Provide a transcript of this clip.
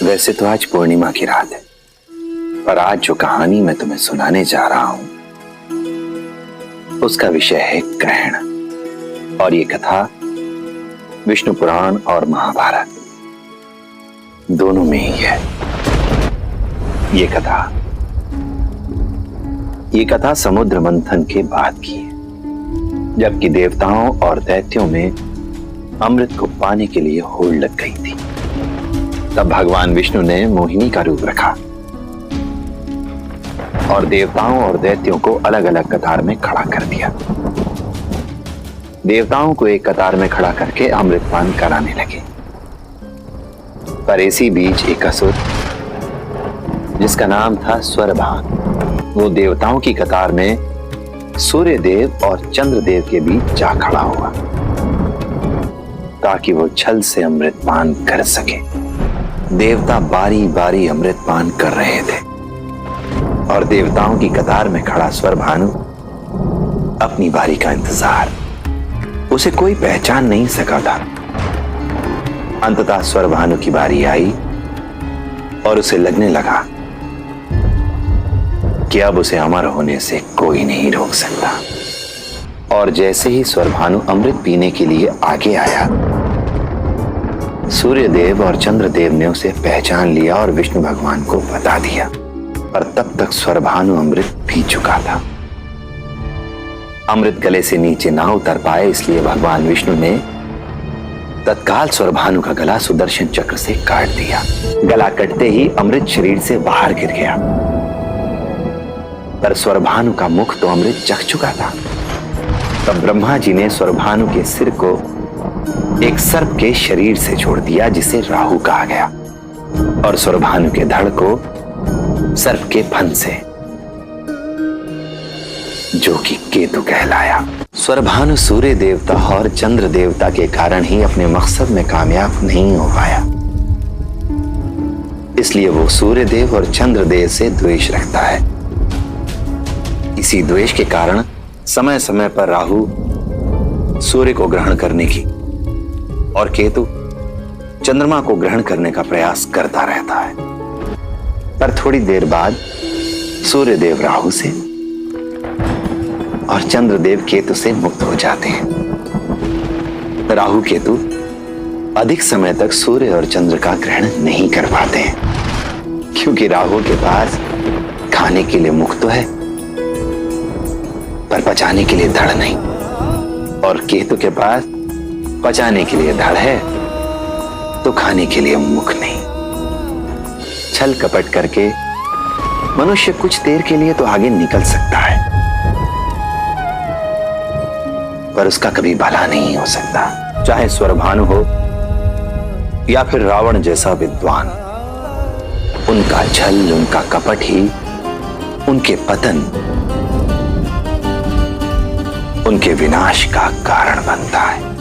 वैसे तो आज पूर्णिमा की रात है, पर आज जो कहानी मैं तुम्हें सुनाने जा रहा हूं उसका विषय है ग्रहण। और ये कथा विष्णु पुराण और महाभारत दोनों में ही है। ये कथा समुद्र मंथन के बाद की है, जबकि देवताओं और दैत्यों में अमृत को पाने के लिए होड़ लग गई थी। तब भगवान विष्णु ने मोहिनी का रूप रखा और देवताओं और दैत्यों को अलग अलग कतार में खड़ा कर दिया। देवताओं को एक कतार में खड़ा करके अमृतपान कराने लगे, पर इसी बीच एक असुर जिसका नाम था स्वरभान, वो देवताओं की कतार में सूर्य देव और चंद्रदेव के बीच जा खड़ा हुआ ताकि वो छल से अमृतपान कर सके। देवता बारी बारी अमृतपान कर रहे थे और देवताओं की कतार में खड़ा स्वरभानु अपनी बारी का इंतजार। उसे कोई पहचान नहीं सका था। अंततः स्वरभानु की बारी आई और उसे लगने लगा कि अब उसे अमर होने से कोई नहीं रोक सकता। और जैसे ही स्वरभानु अमृत पीने के लिए आगे आया, सूर्यदेव और चंद्रदेव ने उसे पहचान लिया और विष्णु भगवान को बता दिया। पर तब तक स्वरभानु अमृत पी चुका था। अमृत गले से नीचे ना उतर पाए, इसलिए भगवान विष्णु ने तत्काल स्वरभानु का गला सुदर्शन चक्र से काट दिया। गला कटते ही अमृत शरीर से बाहर गिर गया, पर स्वरभानु का मुख तो अमृत चख चुका था। तब ब्रह्मा जी ने स्वरभानु के सिर को एक सर्प के शरीर से जोड़ दिया, जिसे राहु कहा गया, और स्वरभानु के धड़ को सर्प के फन से, जो कि केतु कहलाया। स्वरभानु सूर्य देवता और चंद्र देवता के कारण ही अपने मकसद में कामयाब नहीं हो पाया, इसलिए वो सूर्य देव और चंद्र देव से द्वेष रखता है। इसी द्वेष के कारण समय समय पर राहु सूर्य को ग्रहण करने की और केतु चंद्रमा को ग्रहण करने का प्रयास करता रहता है। पर थोड़ी देर बाद सूर्यदेव राहु से और चंद्रदेव केतु से मुक्त हो जाते हैं। राहु केतु अधिक समय तक सूर्य और चंद्र का ग्रहण नहीं कर पाते हैं, क्योंकि राहु के पास खाने के लिए मुख तो है, पर पचाने के लिए धड़ नहीं, और केतु के पास पचाने के लिए धड़ है तो खाने के लिए मुख नहीं। छल कपट करके मनुष्य कुछ देर के लिए तो आगे निकल सकता है, पर उसका कभी भला नहीं हो सकता। चाहे स्वरभानु हो या फिर रावण जैसा विद्वान, उनका छल, उनका कपट ही उनके पतन, उनके विनाश का कारण बनता है।